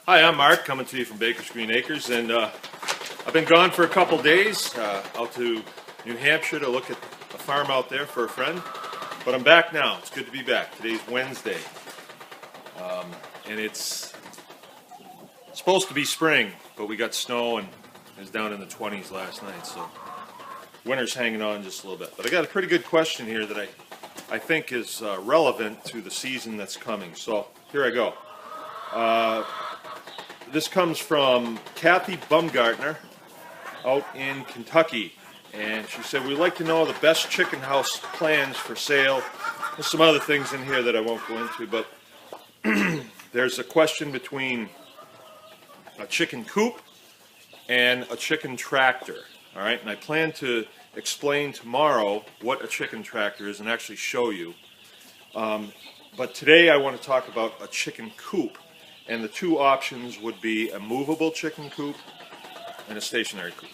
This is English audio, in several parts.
Hi, I'm Mark, coming to you from Baker's Green Acres, and I've been gone for a couple days out to New Hampshire to look at a farm out there for a friend, but I'm back now. It's good to be back. Today's Wednesday, and it's supposed to be spring, but we got snow and it was down in the 20s last night, so winter's hanging on just a little bit. But I got a pretty good question here that I think is relevant to the season that's coming, so here I go. This comes from Kathy Bumgartner out in Kentucky, and she said, we'd like to know the best chicken house plans for sale. There's some other things in here that I won't go into, but there's a question between a chicken coop and a chicken tractor. All right, and I plan to explain tomorrow what a chicken tractor is and actually show you. But today I want to talk about a chicken coop. And the two options would be a movable chicken coop and a stationary coop.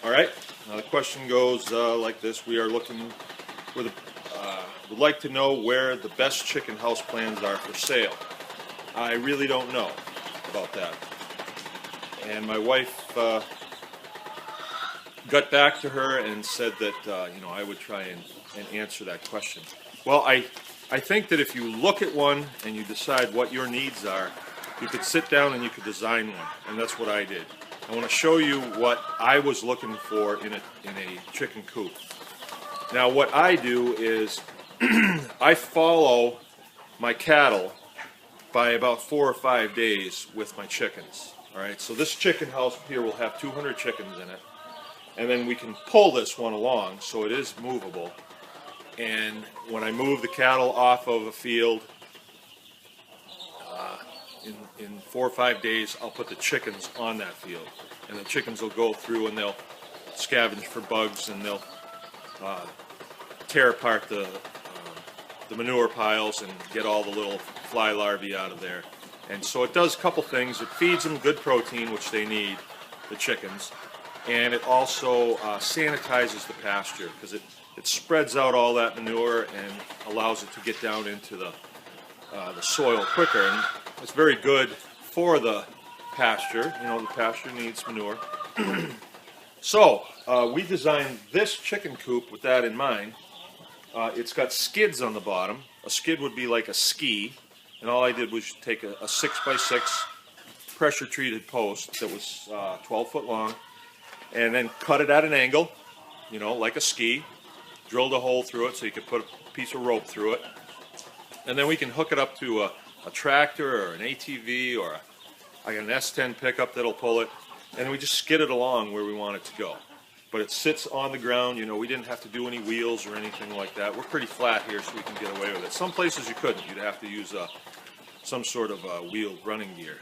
All right. Now the question goes like this: we are looking would like to know where the best chicken house plans are for sale. I really don't know about that. And my wife got back to her and said that I would try and answer that question. Well, I think that if you look at one and you decide what your needs are, you could sit down and you could design one, and that's what I did. I want to show you what I was looking for in a chicken coop. Now, what I do is I follow my cattle by about 4 or 5 days with my chickens. All right, so this chicken house here will have 200 chickens in it, and then we can pull this one along, so it is movable. And when I move the cattle off of a field, in 4 or 5 days, I'll put the chickens on that field, and the chickens will go through and they'll scavenge for bugs, and they'll tear apart the manure piles and get all the little fly larvae out of there. And so it does a couple things. It feeds them good protein, which they need, the chickens, and it also sanitizes the pasture because it spreads out all that manure and allows it to get down into the soil quicker. And it's very good for the pasture. You know, the pasture needs manure. So we designed this chicken coop with that in mind. It's got skids on the bottom. A skid would be like a ski, and all I did was take a 6x6 pressure treated post that was 12 foot long, and then cut it at an angle, like a ski. Drilled a hole through it so you could put a piece of rope through it, and then we can hook it up to a tractor or an ATV or I got an S10 pickup that'll pull it, and we just skid it along where we want it to go. But it sits on the ground. We didn't have to do any wheels or anything like that. We're pretty flat here, so we can get away with it. Some places you couldn't. You'd have to use some sort of wheeled running gear.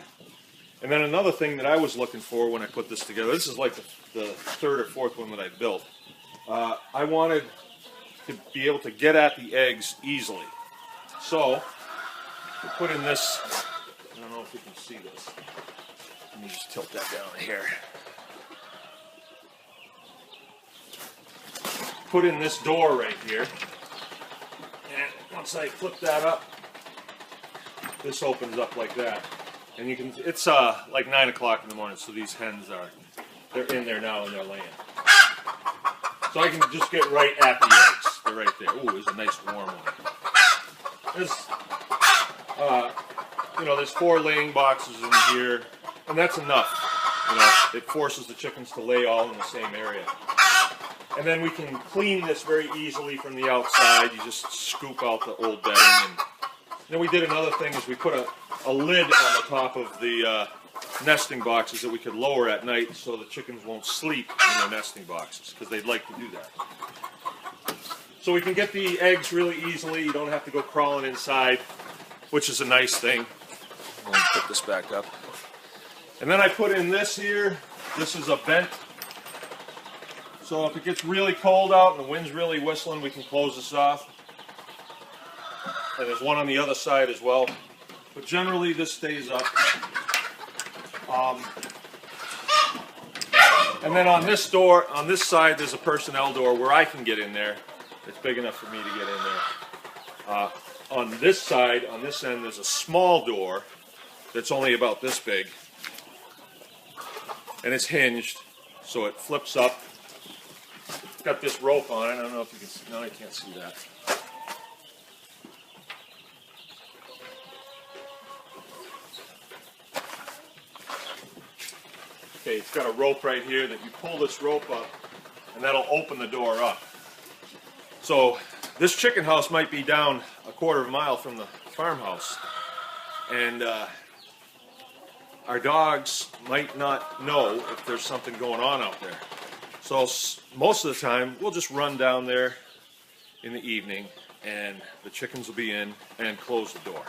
And then another thing that I was looking for when I put this together, this is like the third or fourth one that I built. I wanted to be able to get at the eggs easily. So we put in this, I don't know if you can see this. Let me just tilt that down here. Put in this door right here. And once I flip that up, this opens up like that. And you can, it's like 9 o'clock in the morning, so these hens they're in there now and they're laying. So I can just get right at the eggs. They're right there. Ooh, there's a nice warm one. There's 4 laying boxes in here, and that's enough. It forces the chickens to lay all in the same area. And then we can clean this very easily from the outside. You just scoop out the old bedding. And then we did another thing is we put a lid on the top of the nesting boxes that we could lower at night so the chickens won't sleep in their nesting boxes because they'd like to do that. So we can get the eggs really easily. You don't have to go crawling inside, which is a nice thing. Let me put this back up. And then I put in this here. This is a vent. So if it gets really cold out and the wind's really whistling, we can close this off. And there's one on the other side as well. But generally this stays up. And then on this door, on this side, there's a personnel door where I can get in there. It's big enough for me to get in there. On this side, on this end, there's a small door that's only about this big, and it's hinged, so it flips up. It's got this rope on it. I don't know if you can see. No, I can't see that. Okay, it's got a rope right here that you pull this rope up, and that'll open the door up. So this chicken house might be down a quarter of a mile from the farmhouse, and our dogs might not know if there's something going on out there. So most of the time, we'll just run down there in the evening, and the chickens will be in, and close the door.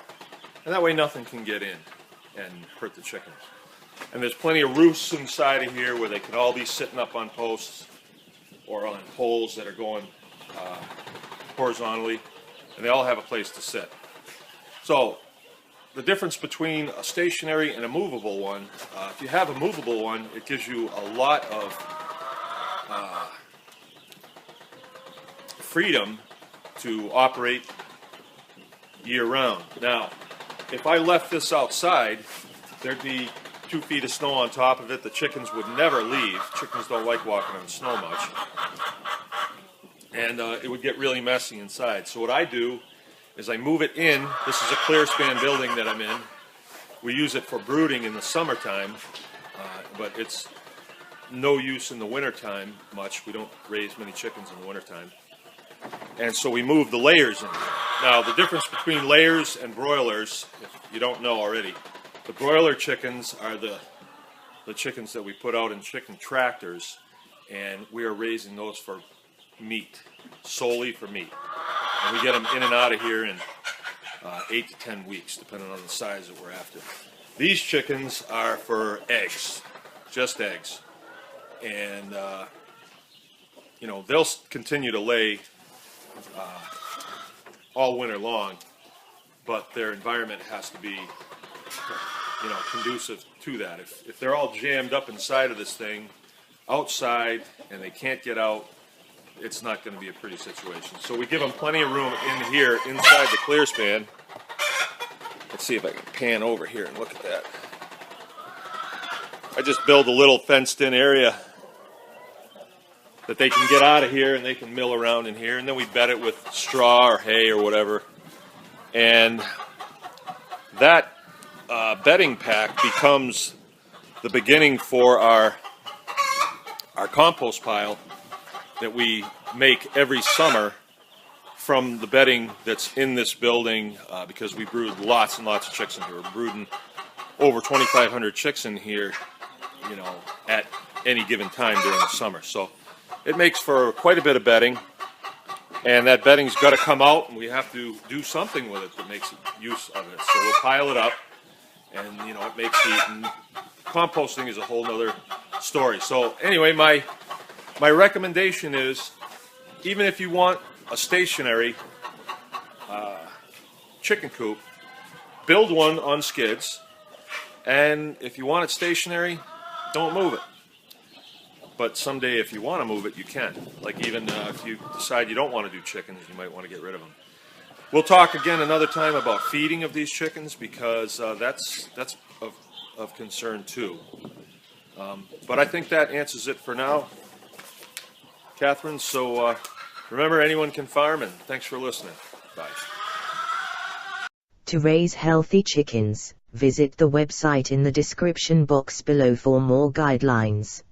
And that way nothing can get in and hurt the chickens. And there's plenty of roofs inside of here where they can all be sitting up on posts or on poles that are going horizontally, and they all have a place to sit. So the difference between a stationary and a movable one, if you have a movable one, it gives you a lot of freedom to operate year-round. Now, if I left this outside, there'd be 2 feet of snow on top of it. The chickens would never leave. Chickens don't like walking on snow much. And it would get really messy inside. So what I do is I move it in. This is a clear span building that I'm in. We use it for brooding in the summertime, but it's no use in the wintertime much. We don't raise many chickens in the wintertime. And so we move the layers in. Now, the difference between layers and broilers, if you don't know already, the broiler chickens are the chickens that we put out in chicken tractors, and we are raising those for meat, solely for meat. And we get them in and out of here in 8 to 10 weeks, depending on the size that we're after. These chickens are for eggs, just eggs. And, you know, they'll continue to lay all winter long, but their environment has to be, you know, conducive to that. If they're all jammed up inside of this thing, outside, and they can't get out, it's not going to be a pretty situation. So we give them plenty of room in here, inside the clear span. Let's see if I can pan over here and look at that. I just build a little fenced-in area that they can get out of here, and they can mill around in here, and then we bed it with straw or hay or whatever. And that bedding pack becomes the beginning for our compost pile that we make every summer from the bedding that's in this building, because we brood lots and lots of chicks in here. We're brooding over 2,500 chicks in here, you know, at any given time during the summer. So it makes for quite a bit of bedding, and that bedding's got to come out, and we have to do something with it that makes use of it. So we'll pile it up, and, you know, it makes heat, and composting is a whole other story. So anyway, my recommendation is, even if you want a stationary chicken coop, build one on skids, and if you want it stationary, don't move it. But someday, if you want to move it, you can. Like, even if you decide you don't want to do chickens, you might want to get rid of them. We'll talk again another time about feeding of these chickens, because that's of concern too. But I think that answers it for now, Catherine. So remember, anyone can farm, and thanks for listening. Bye. To raise healthy chickens, visit the website in the description box below for more guidelines.